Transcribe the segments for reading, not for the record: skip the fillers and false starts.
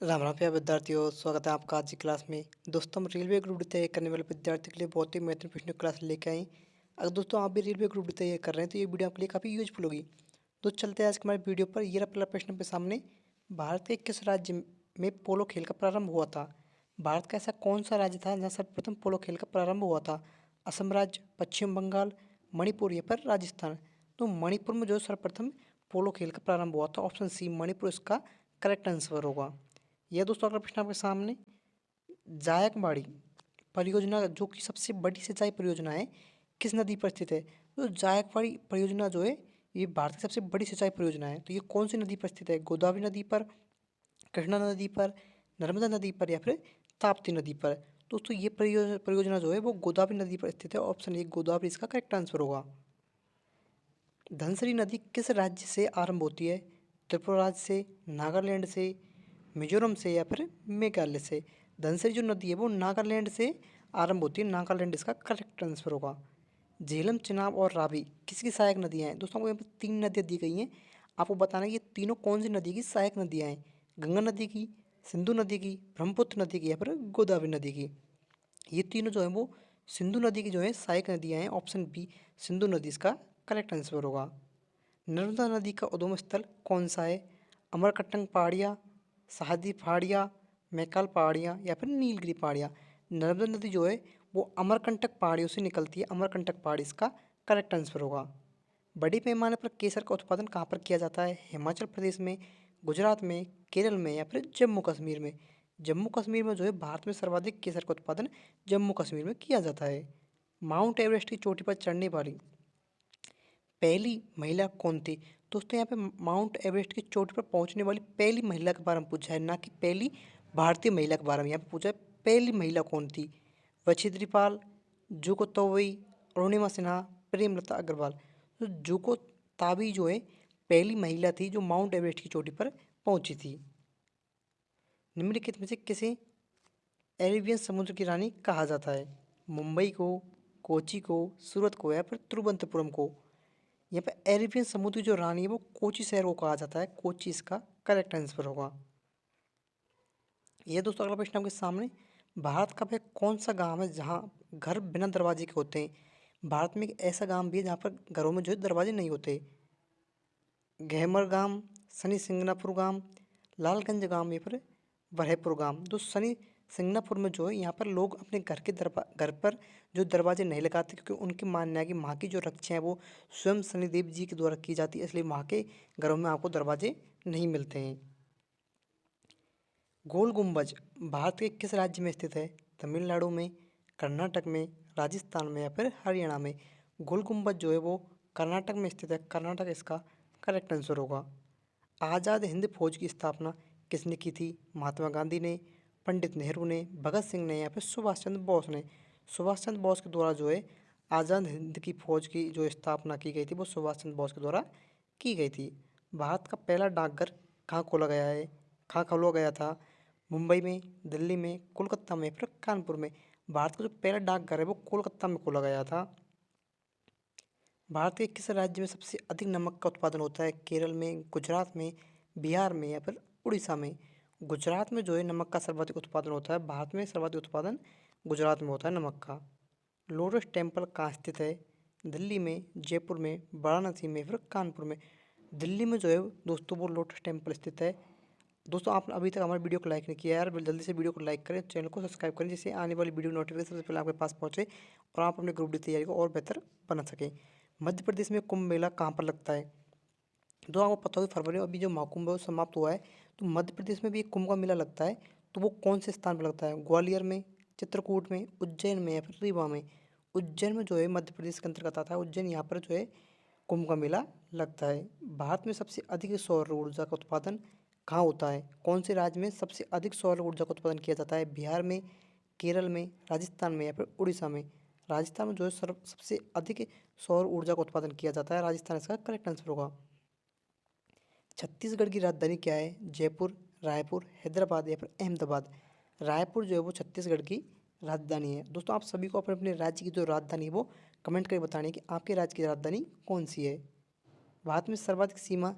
राम राम प्रिय विद्यार्थियों, स्वागत है आपका आज की क्लास में। दोस्तों, हम रेलवे ग्रुप डी तैयार करने वाले विद्यार्थियों के लिए बहुत ही महत्वपूर्ण प्रश्न क्लास लेके आए। अगर दोस्तों आप भी रेलवे ग्रुप डी तैयार कर रहे हैं तो ये वीडियो आपके लिए काफ़ी यूजफुल होगी। तो चलते हैं आज के हमारे वीडियो पर। ये रहा पहला प्रश्न आपके सामने। भारत के किस राज्य में पोलो खेल का प्रारंभ हुआ था? भारत का ऐसा कौन सा राज्य था जहाँ सर्वप्रथम पोलो खेल का प्रारंभ हुआ था? असम राज्य, पश्चिम बंगाल, मणिपुर या फिर राजस्थान? तो मणिपुर में जो सर्वप्रथम पोलो खेल का प्रारंभ हुआ था, ऑप्शन सी मणिपुर इसका करेक्ट आंसर होगा। यह दोस्तों अगला प्रश्न आपके सामने। जायकवाड़ी परियोजना जो कि सबसे बड़ी सिंचाई परियोजना है, किस नदी पर स्थित है? तो जायकवाड़ी परियोजना जो है ये भारत की सबसे बड़ी सिंचाई परियोजना है। तो ये कौन सी नदी पर स्थित है? गोदावरी नदी पर, कृष्णा नदी पर, नर्मदा नदी पर या फिर ताप्ती नदी पर? दोस्तों ये परियोजना जो है वो गोदावरी नदी पर स्थित है। ऑप्शन ए गोदावरी इसका करेक्ट आंसर होगा। धनसिरी नदी किस राज्य से आरंभ होती है? त्रिपुरा राज्य से, नागालैंड से, मिजोरम से या फिर मेघालय से? धनसिरी जो नदी है वो नागालैंड से आरंभ होती है। नागालैंड इसका करेक्ट आंसर होगा। झेलम, चिनाब और रावी किसकी सहायक नदियाँ हैं? दोस्तों को यहाँ पर तीन नदियाँ दी गई हैं। आपको बताना है ये तीनों कौन सी नदी की सहायक नदियाँ हैं? गंगा नदी की, सिंधु नदी की, ब्रह्मपुत्र नदी की या फिर गोदावरी नदी की? ये तीनों जो है वो सिंधु नदी की जो है सहायक नदियाँ हैं। ऑप्शन बी सिंधु नदी इसका करेक्ट आंसर होगा। नर्मदा नदी का उद्गम स्थल कौन सा है? अमरकंटक पहाड़ियाँ, सह्याद्री पहाड़ियाँ, मैकाल पहाड़ियाँ या फिर नीलगिरी पहाड़ियाँ? नर्मदा नदी जो है वो अमरकंटक पहाड़ियों से निकलती है। अमरकंटक पहाड़ी इसका करेक्ट आंसर होगा। बड़े पैमाने पर केसर का उत्पादन कहाँ पर किया जाता है? हिमाचल प्रदेश में, गुजरात में, केरल में या फिर जम्मू कश्मीर में? जम्मू कश्मीर में जो है भारत में सर्वाधिक केसर का उत्पादन जम्मू कश्मीर में किया जाता है। माउंट एवरेस्ट की चोटी पर चढ़ने वाली पहली महिला कौन थी? दोस्तों यहाँ पे माउंट एवरेस्ट की चोटी पर पहुंचने वाली पहली महिला के बारे में पूछा है, ना कि पहली भारतीय महिला के बारे में। यहाँ पे पूछा है पहली महिला कौन थी? वछिद्री पाल, जुको तोवई, अरुणिमा सिन्हा, प्रेमलता अग्रवाल? तो जुको ताबी जो है पहली महिला थी जो माउंट एवरेस्ट की चोटी पर पहुंची थी। निम्नलिखित में से किसे अरेबियन समुद्र की रानी कहा जाता है? मुंबई को, कोची को, सूरत को या फिर तिरुवनंतपुरम को? यहाँ पे अरेबियन समुद्र की जो रानी है वो कोची शहर को कहा जाता है। कोची इसका करेक्ट आंसर होगा। ये दोस्तों अगला प्रश्न आपके सामने। भारत का वह कौन सा गांव है जहाँ घर बिना दरवाजे के होते हैं? भारत में एक ऐसा गांव भी है जहाँ पर घरों में जो है दरवाजे नहीं होते। गहमर गांव, शनि सिंगनापुर गांव, लालगंज गांव या फिर बरहपुर गांव? तो शनि सिंगनापुर में जो है यहाँ पर लोग अपने घर पर जो दरवाजे नहीं लगाते, क्योंकि उनकी मानना है कि वहाँ की जो रक्षा है वो स्वयं शनिदेव जी के द्वारा की जाती है, इसलिए वहाँ के घरों में आपको दरवाजे नहीं मिलते हैं। गोल गुम्बज भारत के किस राज्य में स्थित है? तमिलनाडु में, कर्नाटक में, राजस्थान में या फिर हरियाणा में? गोल गुम्बज जो है वो कर्नाटक में स्थित है। कर्नाटक इसका करेक्ट आंसर होगा। आज़ाद हिंद फौज की स्थापना किसने की थी? महात्मा गांधी ने, पंडित नेहरू ने, भगत सिंह ने या फिर सुभाष चंद्र बोस ने? सुभाष चंद्र बोस के द्वारा जो है आज़ाद हिंद की फौज की जो स्थापना की गई थी वो सुभाष चंद्र बोस के द्वारा की गई थी। भारत का पहला डाकघर कहाँ खोला गया है? कहाँ खोला गया था? मुंबई में, दिल्ली में, कोलकाता में, फिर कानपुर में? भारत का जो पहला डाकघर है वो कोलकाता में खोला गया था। भारत के किस राज्य में सबसे अधिक नमक का उत्पादन होता है? केरल में, गुजरात में, बिहार में या फिर उड़ीसा में? गुजरात में जो है नमक का सर्वाधिक उत्पादन होता है। भारत में सर्वाधिक उत्पादन गुजरात में होता है नमक का। लोटस टेम्पल कहाँ स्थित है? दिल्ली में, जयपुर में, वाराणसी में, फिर कानपुर में? दिल्ली में जो है दोस्तों वो लोटस टेम्पल स्थित है। दोस्तों आपने अभी तक हमारे वीडियो को लाइक नहीं किया यार, जल्दी से वीडियो को लाइक करें, चैनल को सब्सक्राइब करें, जिससे आने वाली वीडियो नोटिफिकेशन सबसे पहले आपके पास पहुंचे और आप अपने ग्रुप डी तैयारी को और बेहतर बना सकें। मध्य प्रदेश में कुंभ मेला कहाँ पर लगता है? तो आपको पता हो फरवरी में अभी जो महाकुंभ है वो समाप्त हुआ है, तो मध्य प्रदेश में भी एक कुंभ का मेला लगता है। तो वो कौन से स्थान पर लगता है? ग्वालियर में, चित्रकूट में, उज्जैन में या फिर रीवा में? उज्जैन में जो है मध्य प्रदेश के अंतर्गत आता है उज्जैन, यहाँ पर जो है कुंभ का मेला लगता है। भारत में सबसे अधिक सौर ऊर्जा का उत्पादन कहाँ होता है? कौन से राज्य में सबसे अधिक सौर ऊर्जा का उत्पादन किया जाता है? बिहार में, केरल में, राजस्थान में या फिर उड़ीसा में? राजस्थान में जो है सबसे अधिक सौर ऊर्जा का उत्पादन किया जाता है। राजस्थान इसका करेक्ट आंसर होगा। छत्तीसगढ़ की राजधानी क्या है? जयपुर, रायपुर, हैदराबाद या फिर अहमदाबाद? रायपुर जो है वो छत्तीसगढ़ की राजधानी है। दोस्तों आप सभी को अपने अपने राज्य की जो राजधानी है वो कमेंट करके बतानी है कि आपके राज्य की राजधानी कौन सी है। भारत में सर्वाधिक सीमा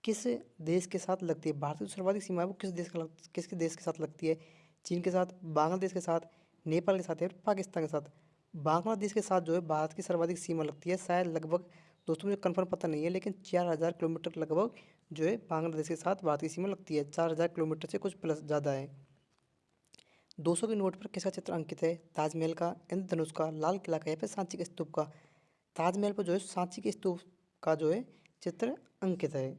किस देश के साथ लगती है? भारत की जो सर्वाधिक सीमा है वो किसके देश के साथ लगती है? चीन के साथ, बांग्लादेश के साथ, नेपाल के साथ या फिर पाकिस्तान के साथ? बांग्लादेश के साथ जो है भारत की सर्वाधिक सीमा लगती है, शायद लगभग, दोस्तों मुझे कंफर्म पता नहीं है, लेकिन 4000 किलोमीटर लगभग जो है बांग्लादेश के साथ भारत की सीमा लगती है। 4000 किलोमीटर से कुछ प्लस ज़्यादा है। 200 के नोट पर किसका चित्र अंकित है? ताजमहल का, इंद्रधनुष का, लाल किला का या फिर सांची के स्तूप का? ताजमहल पर जो है सांची के स्तूप का जो है चित्र अंकित है।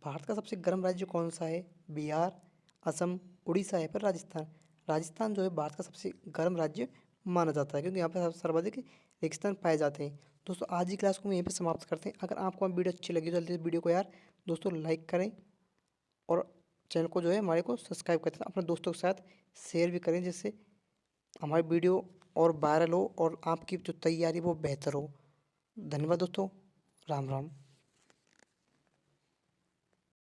भारत का सबसे गर्म राज्य कौन सा है? बिहार, असम, उड़ीसा या फिर राजस्थान? राजस्थान जो है भारत का सबसे गर्म राज्य माना जाता है, क्योंकि यहाँ पर सर्वाधिक रेगिस्तान पाए जाते हैं। दोस्तों आज की क्लास को हम यहीं पर समाप्त करते हैं। अगर आपको हमारी वीडियो अच्छी लगी तो जल्दी से वीडियो को यार दोस्तों लाइक करें, और चैनल को जो है हमारे को सब्सक्राइब करते हैं, अपने दोस्तों के साथ शेयर भी करें, जिससे हमारी वीडियो और वायरल हो और आपकी जो तैयारी वो बेहतर हो। धन्यवाद दोस्तों। राम राम।